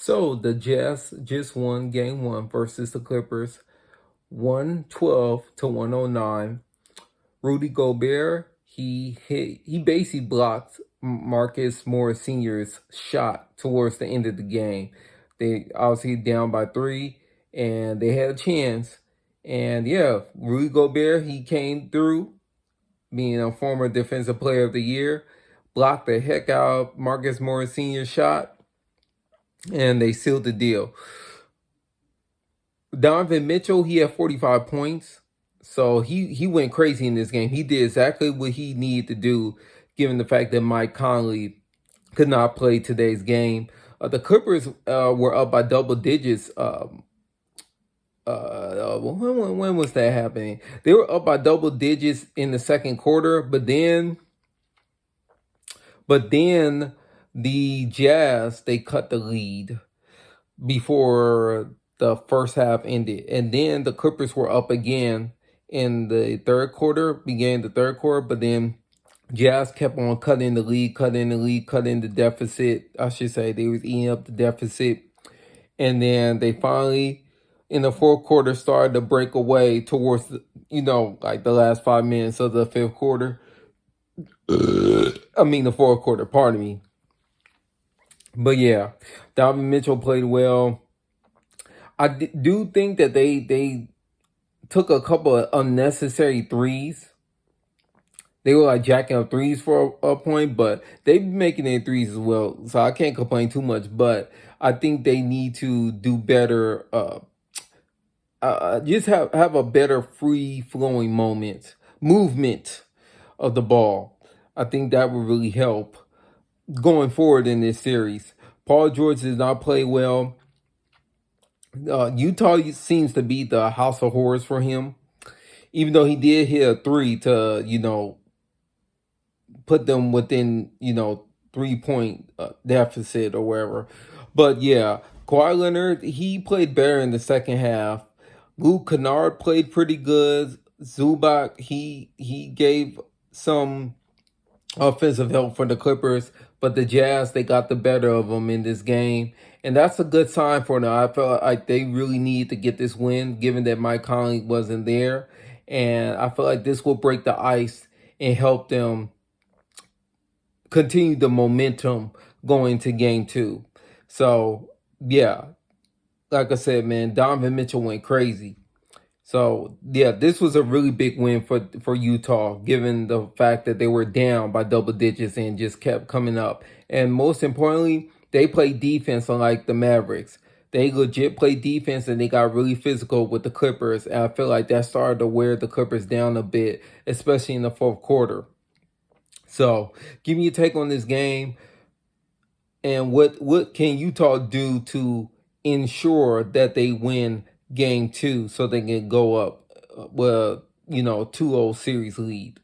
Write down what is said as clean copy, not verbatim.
So the Jazz just won game one versus the Clippers, 112 to 109. Rudy Gobert, he basically blocked Marcus Morris Sr.'s shot towards the end of the game. They obviously down by three and they had a chance. And yeah, Rudy Gobert, he came through being a former defensive player of the year, blocked the heck out of Marcus Morris Sr.'s shot, and they sealed the deal. Donovan Mitchell, he had 45 points. So he went crazy in this game. He did exactly what he needed to do, given the fact that Mike Conley could not play today's game. The Clippers were up by double digits. When was that happening? They were up by double digits in the second quarter, but then the Jazz, they cut the lead before the first half ended. And then the Clippers were up again in the third quarter, began the third quarter, but then Jazz kept on cutting the lead, cutting the deficit. I should say they was eating up the deficit. And then they finally, in the fourth quarter, started to break away towards, like the last 5 minutes of the fifth quarter. The fourth quarter, pardon me. But yeah, Donovan Mitchell played well. I do think that they took a couple of unnecessary threes. They were like jacking up threes for a point, but they be making their threes as well. So I can't complain too much. But I think they need to do better. Just have a better free flowing movement of the ball. I think that would really help going forward in this series. Paul George does not play well. Utah seems to be the house of horrors for him, even though he did hit a three to put them within 3 point deficit or whatever. But yeah, Kawhi Leonard, he played better in the second half. Luke Kennard played pretty good. Zubac, he gave some offensive help for the Clippers, but the Jazz, they got the better of them in this game. And that's a good sign for them. I felt like they really need to get this win, given that Mike Conley wasn't there. And I feel like this will break the ice and help them continue the momentum going to game two. So, yeah, like I said, man, Donovan Mitchell went crazy. So, yeah, this was a really big win for Utah, given the fact that they were down by double digits and just kept coming up. And most importantly, they played defense unlike the Mavericks. They legit played defense and they got really physical with the Clippers. And I feel like that started to wear the Clippers down a bit, especially in the fourth quarter. So, give me your take on this game. And what can Utah do to ensure that they win game two so they can go up 2-0 series lead?